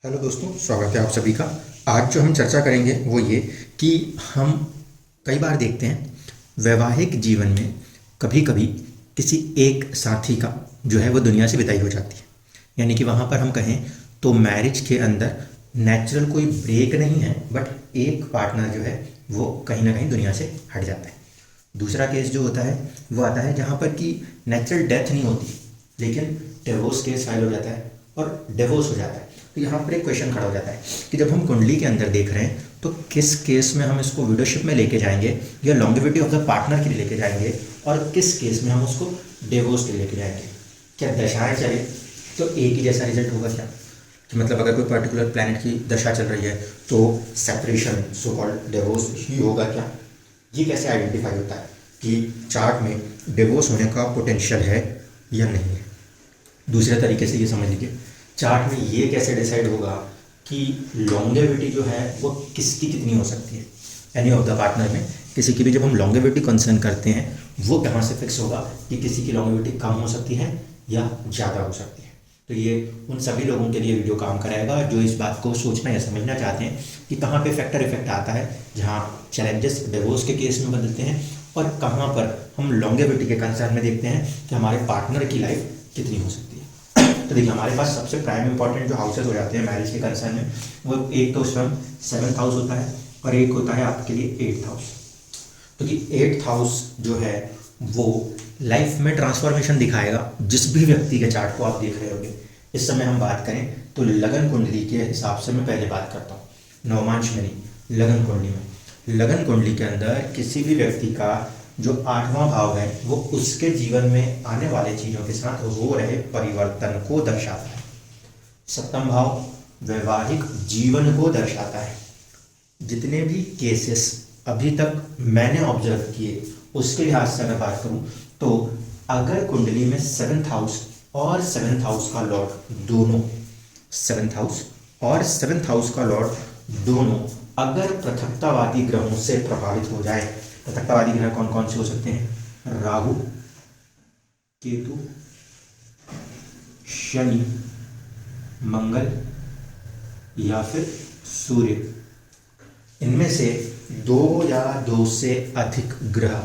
Hello दोस्तों, स्वागत है आप सभी का। आज जो हम चर्चा करेंगे वो ये कि हम कई बार देखते हैं वैवाहिक जीवन में कभी कभी किसी एक साथी का जो है वो दुनिया से विदाई हो जाती है। यानी कि वहाँ पर हम कहें तो मैरिज के अंदर नेचुरल कोई ब्रेक नहीं है, बट एक पार्टनर जो है वो कहीं ना कहीं दुनिया से हट जाता है। दूसरा केस जो होता है वो आता है जहाँ पर कि नेचुरल डेथ नहीं होती, लेकिन डिवोर्स केस फाइल हो जाता है और डिवोर्स हो जाता है। तो यहाँ पर एक क्वेश्चन खड़ा हो जाता है कि जब हम कुंडली के अंदर देख रहे हैं तो किस केस में हम इसको विडोशिप में लेके जाएंगे या लॉन्गेविटी ऑफ द पार्टनर के लिए लेके जाएंगे, और किस केस में हम उसको डिवोर्स के लिए लेके जाएंगे। क्या दशाएं चले तो एक ही जैसा रिजल्ट होगा क्या? कि मतलब अगर कोई पर्टिकुलर प्लैनेट की दशा चल रही है तो सेपरेशन सो कॉल्ड डिवोर्स ही होगा क्या? ये कैसे आइडेंटिफाई होता है कि चार्ट में डिवोर्स होने का पोटेंशियल है या नहीं है? दूसरे तरीके से ये समझ लीजिए, चार्ट में ये कैसे डिसाइड होगा कि लॉन्गेविटी जो है वो किसकी कितनी हो सकती है। एनी ऑफ द पार्टनर में किसी की भी जब हम लॉन्गेविटी कंसर्न करते हैं वो कहाँ से फिक्स होगा कि किसी की लॉन्गेविटी कम हो सकती है या ज़्यादा हो सकती है। तो ये उन सभी लोगों के लिए वीडियो काम कराएगा जो इस बात को सोचना या समझना चाहते हैं कि कहाँ पे फैक्टर इफेक्ट आता है जहाँ चैलेंजेस डिवोर्स के केस में बदलते हैं, और कहाँ पर हम लॉन्गेविटी के कंसर्न में देखते हैं कि हमारे पार्टनर की लाइफ कितनी हो सकती है। तो देखिए, हमारे पास सबसे प्राइम इंपॉर्टेंट जो हाउसेज हो जाते हैं मैरिज के कंसर्न में, वो एक तो उसमें 7th हाउस होता है और एक होता है आपके लिए 8th हाउस। तो कि 8th हाउस जो है वो लाइफ में ट्रांसफॉर्मेशन दिखाएगा। जिस भी व्यक्ति के चार्ट को आप देख रहे होंगे, इस समय हम बात करें तो लगन कुंडली के हिसाब से मैं पहले बात करता हूँ, नवमांश में नहीं, लगन कुंडली में। लगन कुंडली के अंदर किसी भी व्यक्ति का जो 8वां भाव है वो उसके जीवन में आने वाले चीज़ों के साथ हो रहे परिवर्तन को दर्शाता है। 7वां भाव वैवाहिक जीवन को दर्शाता है। जितने भी केसेस अभी तक मैंने ऑब्जर्व किए उसके लिहाज से अगर बात करूं तो अगर कुंडली में 7th हाउस और 7th हाउस का लॉर्ड दोनों, 7th हाउस और 7th हाउस का लॉर्ड दोनों अगर पृथकतावादी ग्रहों से प्रभावित हो जाए, पृथकतावादी ग्रह कौन कौन से हो सकते हैं? राहु, केतु, शनि, मंगल या फिर सूर्य। इनमें से दो या दो से अधिक ग्रह,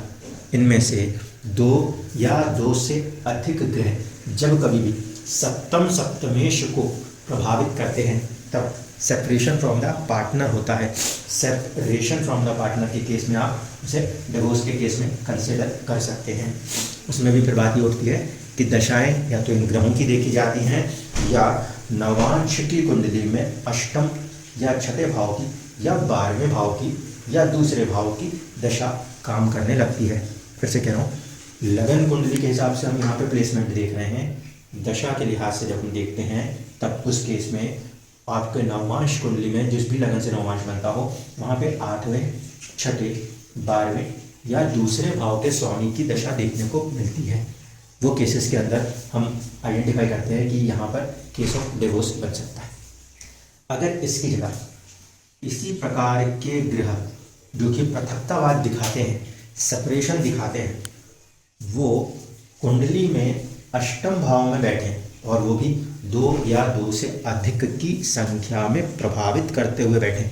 इनमें से दो या दो से अधिक ग्रह जब कभी भी सप्तम सप्तमेश को प्रभावित करते हैं तब सेपरेशन फ्रॉम द पार्टनर होता है। सेपरेशन फ्रॉम द पार्टनर के केस में आप उसे डिवोर्स के केस में कंसिडर कर सकते हैं। उसमें भी फिर बात ये उठती है कि दशाएं या तो इन ग्रहों की देखी जाती हैं या नवांश की कुंडली में अष्टम या छठे भाव की या 12वें भाव की या दूसरे भाव की दशा काम करने लगती है। फिर से कह रहा हूँ, लगन कुंडली के हिसाब से हम यहाँ पे प्लेसमेंट देख रहे हैं। दशा के लिहाज से जब हम देखते हैं तब उस केस में आपके नवमांश कुंडली में जिस भी लगन से नवमांश बनता हो वहाँ पे 8वें, छठे, 12वें या दूसरे भाव के स्वामी की दशा देखने को मिलती है। वो केसेस के अंदर हम आइडेंटिफाई करते हैं कि यहाँ पर केस ऑफ डिवोर्स बन सकता है। अगर इसकी जगह इसी प्रकार के ग्रह जो कि पृथकतावाद दिखाते हैं, सेपरेशन दिखाते हैं, वो कुंडली में अष्टम भाव में बैठे और वो भी 2 या 2 से अधिक की संख्या में प्रभावित करते हुए बैठे,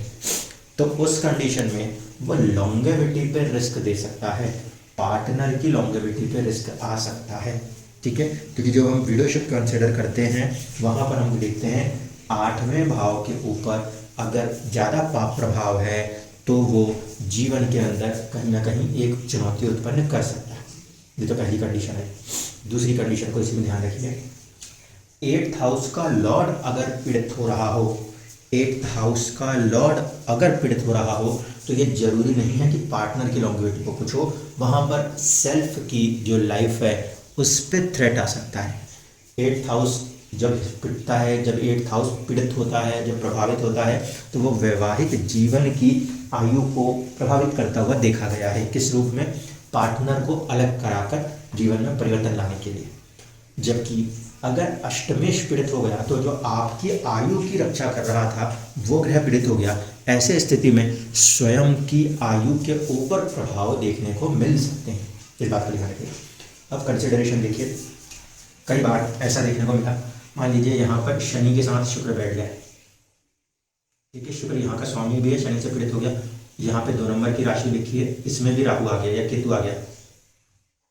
तो उस कंडीशन में वो लॉन्गेविटी पे रिस्क दे सकता है, पार्टनर की लॉन्गेविटी पे रिस्क आ सकता है। ठीक है, क्योंकि जो हम विडोशिप कंसिडर करते हैं वहाँ पर हम देखते हैं 8वें भाव के ऊपर अगर ज़्यादा पाप प्रभाव है तो वो जीवन के अंदर कहीं ना कहीं एक चुनौती उत्पन्न कर सकता है। ये तो पहली कंडीशन है। दूसरी कंडीशन को इसी में ध्यान रखिए, 8th हाउस का लॉर्ड अगर पीड़ित हो रहा हो, 8th हाउस का लॉर्ड अगर पीड़ित हो रहा हो तो ये जरूरी नहीं है कि पार्टनर की लॉन्गेविटी को कुछ हो, वहाँ पर सेल्फ की जो लाइफ है उस पर थ्रेट आ सकता है। 8th हाउस जब पिटता है, जब 8th हाउस पीड़ित होता है, जब प्रभावित होता है तो वो वैवाहिक जीवन की आयु को प्रभावित करता हुआ देखा गया है। किस रूप में? पार्टनर को अलग कराकर जीवन में परिवर्तन लाने के लिए। जबकि अगर अष्टमेश पीड़ित हो गया तो जो आपकी आयु की रक्षा कर रहा था वो ग्रह पीड़ित हो गया, ऐसे स्थिति में स्वयं की आयु के ऊपर प्रभाव देखने को मिल सकते हैं। इस बात का ध्यान रखिए। अब कंसिडरेशन देखिए, कई बार ऐसा देखने को मिला, मान लीजिए यहाँ पर शनि के साथ शुक्र बैठ गया, ठीक है। शुक्र यहाँ का स्वामी भी है, शनि से पीड़ित हो गया। यहाँ पे 2 नंबर की राशि लिखी है, इसमें भी राहु आ गया या केतु आ गया,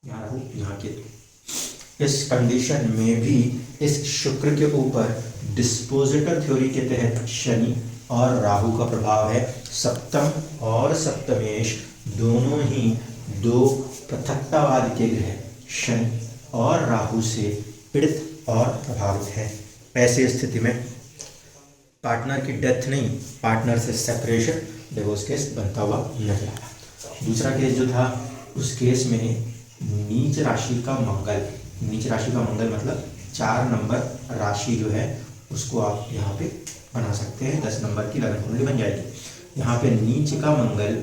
यहाँ राहु यहाँ केतु। इस कंडीशन में भी इस शुक्र के ऊपर डिस्पोजिटर थ्योरी के तहत शनि और राहु का प्रभाव है। सप्तम और सप्तमेश दोनों ही 2 पृथकतावाद के ग्रह शनि और राहु से पीड़ित और प्रभावित है। ऐसी स्थिति में पार्टनर की डेथ नहीं, पार्टनर से सेपरेशन, डिवोर्स केस बनता हुआ नजर आया। दूसरा केस जो था, उस केस में नीच राशि का मंगल, नीच राशि का मंगल मतलब 4 नंबर राशि जो है उसको आप यहाँ पे बना सकते हैं, 10 नंबर की लगन कुंडली बन जाएगी। यहाँ पे नीच का मंगल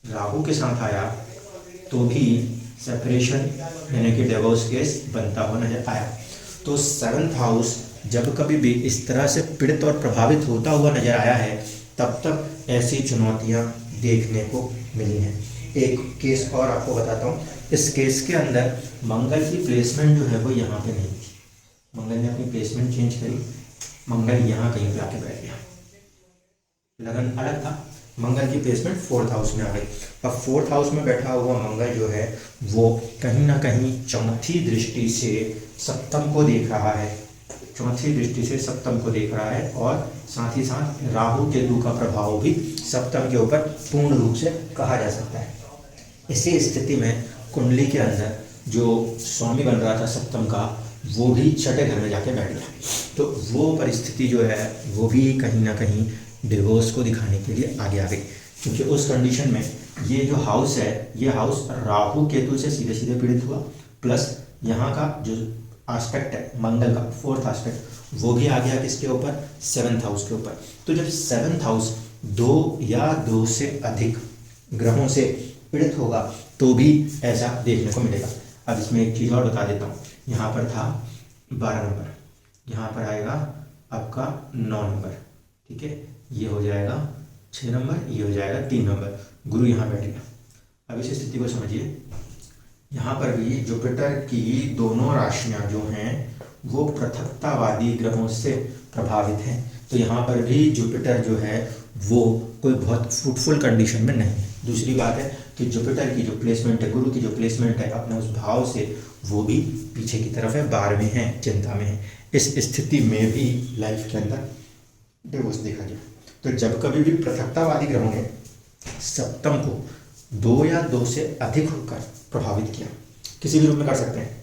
राहु के साथ आया तो भी सेपरेशन यानी कि डिवोर्स केस बनता हुआ नजर आया। तो 7th हाउस जब कभी भी इस तरह से पीड़ित और प्रभावित होता हुआ नजर आया है, तब तक ऐसी चुनौतियां देखने को मिली हैं। एक केस और आपको बताता हूँ। इस केस के अंदर मंगल की प्लेसमेंट जो है वो यहाँ पे नहीं थी, मंगल ने अपनी प्लेसमेंट चेंज करी, मंगल यहाँ कहीं पे आके बैठ गया, लगन अलग था, मंगल की प्लेसमेंट 4th हाउस में आ गई। अब 4th हाउस में बैठा हुआ मंगल जो है वो कहीं ना कहीं चौथी दृष्टि से सप्तम को देख रहा है, चौथी दृष्टि से सप्तम को देख रहा है, और साथ ही साथ राहु केतु का प्रभाव भी सप्तम के ऊपर पूर्ण रूप से कहा जा सकता है। इसी स्थिति में कुंडली के अंदर जो स्वामी बन रहा था सप्तम का, वो भी छठे घर में जाके बैठ गया। तो वो परिस्थिति जो है वो भी कहीं ना कहीं डिवोर्स को दिखाने के लिए आगे आ गई, क्योंकि उस कंडीशन में ये जो हाउस है, ये हाउस राहु केतु से सीधे सीधे पीड़ित हुआ, प्लस यहाँ का जो एस्पेक्ट है मंगल का 4th एस्पेक्ट, वो भी आ गया किसके ऊपर, 7th हाउस के ऊपर। तो जब 7th हाउस 2 या 2 से अधिक ग्रहों से पीड़ित होगा तो भी ऐसा देखने को मिलेगा। अब इसमें एक चीज़ और बता देता हूँ। यहाँ पर था 12 नंबर, यहाँ पर आएगा आपका 9 नंबर, ठीक है, ये हो जाएगा 6 नंबर, ये हो जाएगा 3 नंबर, गुरु यहाँ बैठ गया। अब इस स्थिति को समझिए, यहाँ पर भी जुपिटर की दोनों राशियाँ जो हैं वो पृथकतावादी ग्रहों से प्रभावित हैं। तो यहाँ पर भी जुपिटर जो है वो कोई बहुत फ्रूटफुल कंडीशन में नहीं है। दूसरी बात है कि जुपिटर की जो प्लेसमेंट है, गुरु की जो प्लेसमेंट है अपने उस भाव से, वो भी पीछे की तरफ है, 12वें है, चिंता में है। इस स्थिति में भी लाइफ के अंदर डिवोर्स देखा गया। तो जब कभी भी पृथकतावादी ग्रहों ने सप्तम को 2 या 2 से अधिक होकर प्रभावित किया, किसी भी रूप में कर सकते हैं,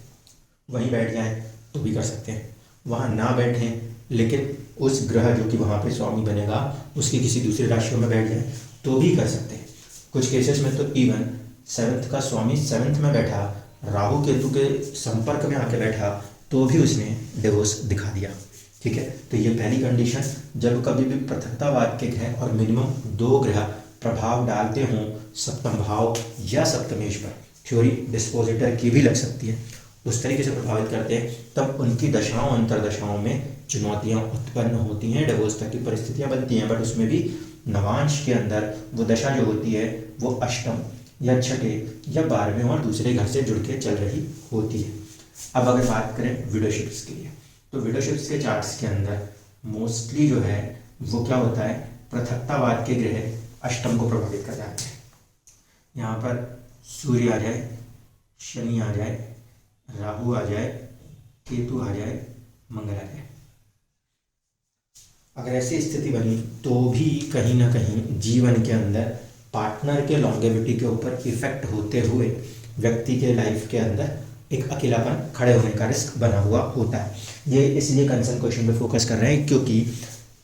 वहीं बैठ जाएं तो भी कर सकते हैं, वहाँ ना बैठें लेकिन उस ग्रह जो कि वहाँ पे स्वामी बनेगा उसकी किसी दूसरी राशियों में बैठ जाए तो भी कर सकते हैं। कुछ केसेस में तो इवन 7th का स्वामी 7th में बैठा, राहु केतु के संपर्क में आके बैठा, तो भी उसने डिवोर्स दिखा दिया, ठीक है। तो ये पहली कंडीशन, जब कभी भी पृथकतावाद के ग्रह और मिनिमम 2 ग्रह प्रभाव डालते हों सप्तम भाव या सप्तमेश पर, थ्योरी डिस्पोजिटर की भी लग सकती है, उस तरीके से प्रभावित करते हैं, तब उनकी दशाओं अंतरदशाओं में चुनौतियां उत्पन्न होती हैं, डिवोर्स तक की परिस्थितियां बनती हैं। बट उसमें भी नवांश के अंदर वो दशा जो होती है वो अष्टम या छठे या 12वें और दूसरे घर से जुड़ के चल रही होती है। अब अगर बात करें विडोशिप्स के लिए, तो विडोशिप्स के चार्ट्स के अंदर मोस्टली जो है वो क्या होता है, पृथकतावाद के ग्रह अष्टम को प्रभावित कर जाते हैं। यहाँ पर सूर्य आ जाए, शनि आ जाए, राहु आ जाए, केतु आ जाए, मंगल आ जाए, अगर ऐसी स्थिति बनी तो भी कहीं ना कहीं जीवन के अंदर पार्टनर के लॉन्गेविटी के ऊपर इफेक्ट होते हुए व्यक्ति के लाइफ के अंदर एक अकेलापन खड़े होने का रिस्क बना हुआ होता है। ये इसलिए कंसर्न क्वेश्चन पे फोकस कर रहे हैं क्योंकि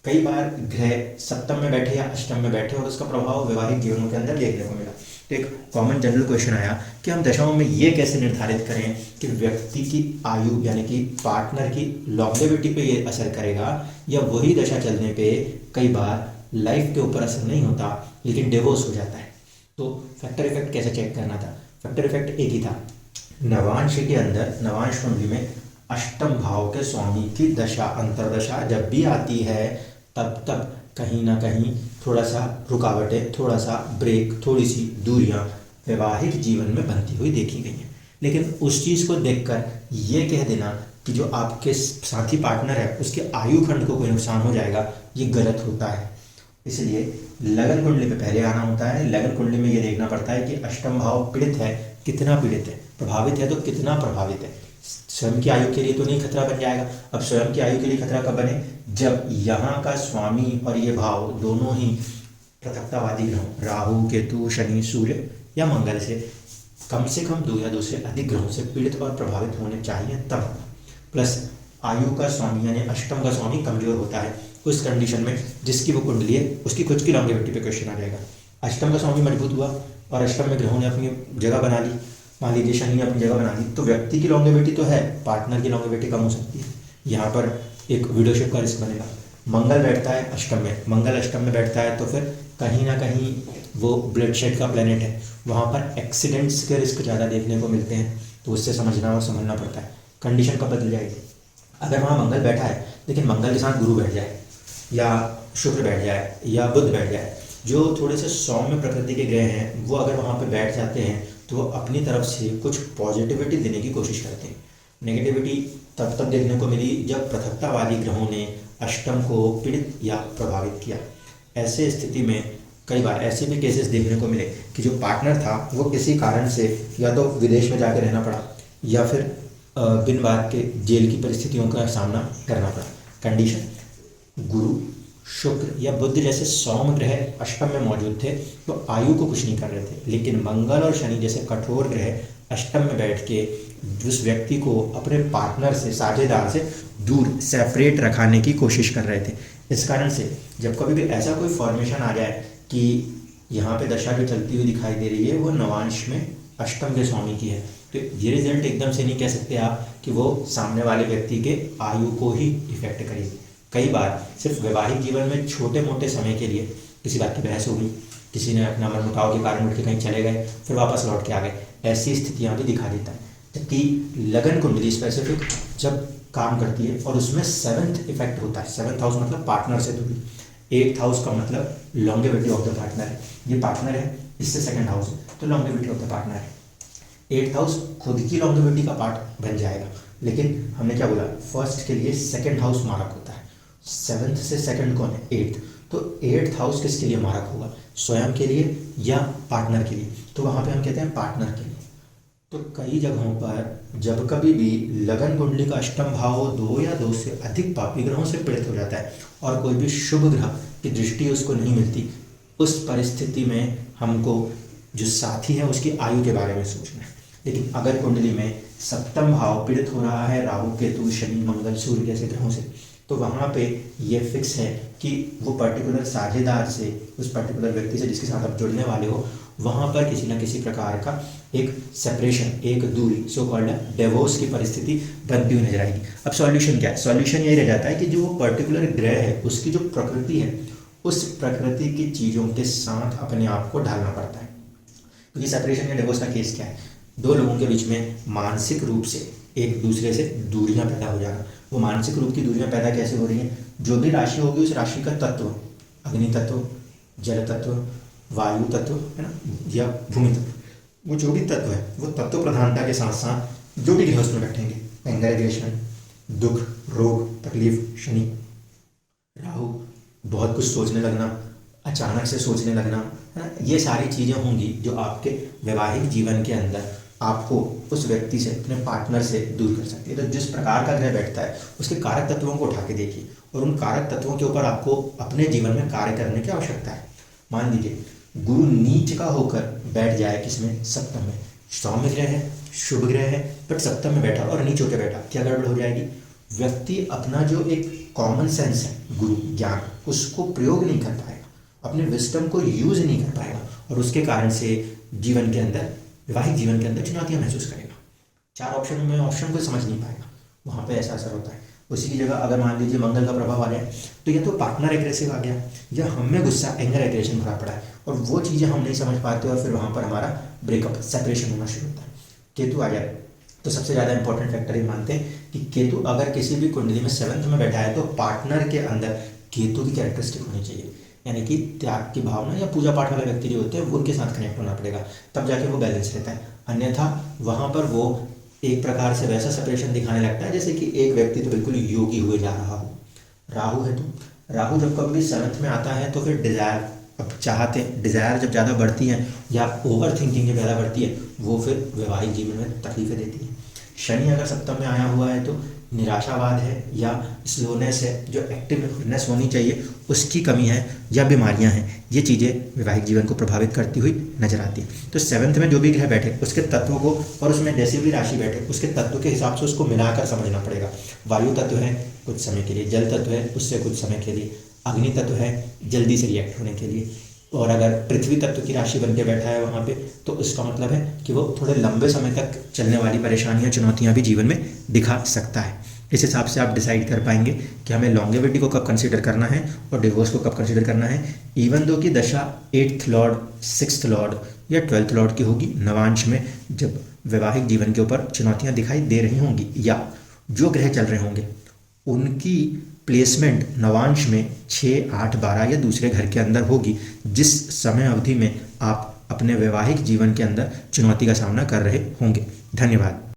कई बार ग्रह सप्तम में बैठे या अष्टम में बैठे और उसका प्रभाव वैवाहिक जीवनों के अंदर देखने को मिला। तो एक कॉमन जनरल क्वेश्चन आया कि हम दशाओं में ये कैसे निर्धारित करें कि व्यक्ति की आयु यानी कि पार्टनर की लॉन्गेविटी पे ये असर करेगा, या वही दशा चलने पे कई बार लाइफ के ऊपर असर नहीं होता लेकिन डिवोर्स हो जाता है। तो फैक्टर इफेक्ट कैसे चेक करना था? फैक्टर इफेक्ट एक ही था, नवांश के अंदर नवांश कुंडली में अष्टम भाव के स्वामी की दशा अंतरदशा जब भी आती है तब कहीं ना कहीं थोड़ा सा रुकावटें, थोड़ा सा ब्रेक, थोड़ी सी दूरियां वैवाहिक जीवन में बनती हुई देखी गई हैं। लेकिन उस चीज़ को देखकर ये कह देना कि जो आपके साथी पार्टनर है उसके आयु खंड को कोई नुकसान हो जाएगा, ये गलत होता है। इसलिए लगन कुंडली में पहले आना होता है। लगन कुंडली में ये देखना पड़ता है कि अष्टम भाव पीड़ित है, कितना पीड़ित है, प्रभावित है तो कितना प्रभावित है। स्वयं की आयु के लिए तो नहीं खतरा बन जाएगा। अब स्वयं की आयु के लिए खतरा कब बने, जब यहाँ का स्वामी और ये भाव दोनों ही पृथकतावादी ग्रहों राहु, केतु, शनि, सूर्य या मंगल से कम 2 या 2 से अधिक ग्रहों से पीड़ित और प्रभावित होने चाहिए तब। प्लस आयु का स्वामी यानी अष्टम का स्वामी कमजोर होता है, उस कंडीशन में जिसकी वो कुंडली है उसकी खुद की लॉन्गेविटी पे क्वेश्चन आ जाएगा। अष्टम का स्वामी मजबूत हुआ और अष्टम में ग्रहों ने अपनी जगह बना ली, मान लीजिए शनि ने अपनी जगह बना ली, तो व्यक्ति की लॉन्गेविटी तो है, पार्टनर की लॉन्गेविटी कम हो सकती है। यहाँ पर एक वीडियोशिप का रिस्क बनेगा। मंगल बैठता है अष्टम में, मंगल अष्टम में बैठता है तो फिर कहीं ना कहीं वो ब्लड शेड का प्लेनेट है, वहाँ पर एक्सीडेंट्स के रिस्क ज़्यादा देखने को मिलते हैं, तो उससे समझना और समझना पड़ता है। कंडीशन कब बदल जाएगी, अगर वहाँ मंगल बैठा है लेकिन मंगल के साथ गुरु बैठ जाए या शुक्र बैठ जाए या बुध बैठ जाए, जो थोड़े से सौम्य प्रकृति के ग्रह हैं, वो अगर वहाँ पे बैठ जाते हैं तो वो अपनी तरफ से कुछ पॉजिटिविटी देने की कोशिश करते हैं। नेगेटिविटी तब देखने को मिली जब पृथकतावादी ग्रहों ने अष्टम को पीड़ित या प्रभावित किया। ऐसे स्थिति में कई बार ऐसे भी केसेस देखने को मिले कि जो पार्टनर था वो किसी कारण से या तो विदेश में जाकर रहना पड़ा या फिर बिन बात के जेल की परिस्थितियों का सामना करना पड़ा। कंडीशन गुरु, शुक्र या बुध जैसे सौम्य ग्रह अष्टम में मौजूद थे तो आयु को कुछ नहीं कर रहे थे, लेकिन मंगल और शनि जैसे कठोर ग्रह अष्टम में बैठ के उस व्यक्ति को अपने पार्टनर से, साझेदार से दूर सेपरेट रखाने की कोशिश कर रहे थे। इस कारण से जब कभी भी ऐसा कोई फॉर्मेशन आ जाए कि यहाँ पे दशा जो चलती हुई दिखाई दे रही है वो नवांश में अष्टम के स्वामी की है, तो ये रिजल्ट एकदम से नहीं कह सकते आप कि वो सामने वाले व्यक्ति के आयु को ही इफेक्ट करेगी। कई बार सिर्फ वैवाहिक जीवन में छोटे मोटे समय के लिए किसी बात की बहस हो गई, किसी ने अपना मनमुटाव के कारण उठ के कहीं चले गए, फिर वापस लौट के आ गए, ऐसी स्थितियाँ भी दिखा देता है। जबकि लगन कुंडली स्पेसिफिक जब काम करती है और उसमें 7th इफेक्ट होता है, 7th हाउस मतलब पार्टनर से दूरी, 8th हाउस का मतलब लॉन्गेविटी ऑफ द पार्टनर है। ये पार्टनर है, इससे 2nd हाउस है तो लॉन्गेविटी ऑफ द पार्टनर है। 8th हाउस खुद की लॉन्गेविटी का पार्ट बन जाएगा, लेकिन हमने क्या बोला, फर्स्ट के लिए 2nd हाउस मारक होता है। 7th से 2nd कौन है, 8th, तो 8th हाउस किसके लिए मारक होगा, स्वयं के लिए या पार्टनर के लिए, तो वहाँ पे हम कहते हैं पार्टनर के लिए। तो कई जगहों पर जब कभी भी लगन कुंडली का अष्टम भाव 2 या 2 से अधिक पापी ग्रहों से पीड़ित हो जाता है और कोई भी शुभ ग्रह की दृष्टि उसको नहीं मिलती, उस परिस्थिति में हमको जो साथी है उसकी आयु के बारे में सोचना है। लेकिन अगर कुंडली में सप्तम भाव पीड़ित हो रहा है राहु, केतु, शनि, मंगल, सूर्य जैसे ग्रहों से, तो वहाँ पे ये फिक्स है कि वो पर्टिकुलर साझेदार से, उस पर्टिकुलर व्यक्ति से जिसके साथ आप जुड़ने वाले हो, वहाँ पर किसी न किसी प्रकार का एक सेपरेशन, एक दूरी, सो कॉल्ड डिवोर्स की परिस्थिति बनती हुई नजर आएगी। अब सॉल्यूशन क्या है, सॉल्यूशन यही रह जाता है कि जो वो पर्टिकुलर ग्रह है उसकी जो प्रकृति है, उस प्रकृति की चीज़ों के साथ अपने आप को ढालना पड़ता है। क्योंकि सेपरेशन या डिवोर्स का केस क्या है, 2 लोगों के बीच में मानसिक रूप से एक दूसरे से दूरियां पैदा हो जाना। वो मानसिक रूप की दूरियां पैदा कैसे हो रही हैं, जो भी राशि होगी उस राशि का तत्व, अग्नि तत्व, जल तत्व, वायु तत्व है ना, या भूमि तत्व, वो जो भी तत्व है वो तत्व प्रधानता के साथ साथ जो भी ग्रह उसमें बैठेंगे, एंगर, एग्रेशन, दुख, रोग, तकलीफ, शनि, राहु, बहुत कुछ सोचने लगना, अचानक से सोचने लगना, है ना, ये सारी चीज़ें होंगी जो आपके वैवाहिक जीवन के अंदर आपको उस व्यक्ति से, अपने पार्टनर से दूर कर सकती है। तो जिस प्रकार का ग्रह बैठता है उसके कारक तत्वों को उठा के देखिए और उन कारक तत्वों के ऊपर आपको अपने जीवन में कार्य करने की आवश्यकता है। मान लीजिए गुरु नीच का होकर बैठ जाए किसमें, सप्तम में, सौम्य ग्रह है, शुभ ग्रह है, बट सप्तम में बैठा और नीच होकर बैठा, क्या गड़बड़ हो जाएगी, व्यक्ति अपना जो एक कॉमन सेंस है, गुरु ज्ञान, उसको प्रयोग नहीं कर पाएगा, अपने विस्डम को यूज नहीं कर पाएगा और उसके कारण से जीवन के अंदर, वैवाहिक जीवन के अंदर चुनौतियां महसूस करेगा। 4 ऑप्शन में ऑप्शन को समझ नहीं पाएगा, वहाँ पे ऐसा असर होता है। उसी की जगह अगर मान लीजिए मंगल का प्रभाव आ जाए तो या तो पार्टनर एग्रेसिव आ गया या हम में गुस्सा, एंगर, एग्रेशन भरा पड़ा है और वो चीज़ें हम नहीं समझ पाते और फिर वहाँ पर हमारा ब्रेकअप, सेपरेशन होना शुरू होता है। केतु आ जाए तो सबसे ज़्यादा इंपॉर्टेंट फैक्टर ये मानते हैं कि केतु अगर किसी भी कुंडली में 7th में बैठा है तो पार्टनर के अंदर केतु की कैरेक्टरिस्टिक होनी चाहिए, यानी कि त्याग की भावना या पूजा पाठ वाले व्यक्ति जो होते हैं वो उनके साथ कनेक्ट होना पड़ेगा, तब जाके वो बैलेंस रहता है। अन्यथा वहाँ पर वो एक प्रकार से वैसा सेपरेशन दिखाने लगता है जैसे कि एक व्यक्ति तो बिल्कुल योगी हुए जा रहा हो। राहु है तो राहु जब कभी भी 7th में आता है तो फिर डिज़ायर, अब चाहते डिज़ायर जब ज़्यादा बढ़ती है या ओवर थिंकिंग जब ज़्यादा बढ़ती है, वो फिर वैवाहिक जीवन में तकलीफें देती है। शनि अगर सप्तम में आया हुआ है तो निराशावाद है या स्लोनेस है, जो एक्टिवनेस होनी चाहिए उसकी कमी है, या बीमारियां हैं, ये चीज़ें वैवाहिक जीवन को प्रभावित करती हुई नजर आती है। तो 7th में जो भी ग्रह बैठे उसके तत्वों को, और उसमें जैसे भी राशि बैठे उसके तत्व के हिसाब से उसको मिलाकर समझना पड़ेगा। वायु तत्व है कुछ समय के लिए, जल तत्व है उससे कुछ समय के लिए, अग्नि तत्व है जल्दी से रिएक्ट होने के लिए, और अगर पृथ्वी तत्व की राशि बन के बैठा है वहाँ पे तो उसका मतलब है कि वो थोड़े लंबे समय तक चलने वाली परेशानियाँ, चुनौतियाँ भी जीवन में दिखा सकता है। इस हिसाब से आप डिसाइड कर पाएंगे कि हमें लॉन्गेविटी को कब कंसीडर करना है और डिवोर्स को कब कंसीडर करना है। इवन दो की दशा 8th लॉर्ड, 6th लॉर्ड या 12th लॉर्ड की होगी नवांश में, जब वैवाहिक जीवन के ऊपर चुनौतियाँ दिखाई दे रही होंगी या जो ग्रह चल रहे होंगे उनकी प्लेसमेंट नवांश में 6, 8, 12 या दूसरे घर के अंदर होगी, जिस समय अवधि में आप अपने वैवाहिक जीवन के अंदर चुनौती का सामना कर रहे होंगे। धन्यवाद।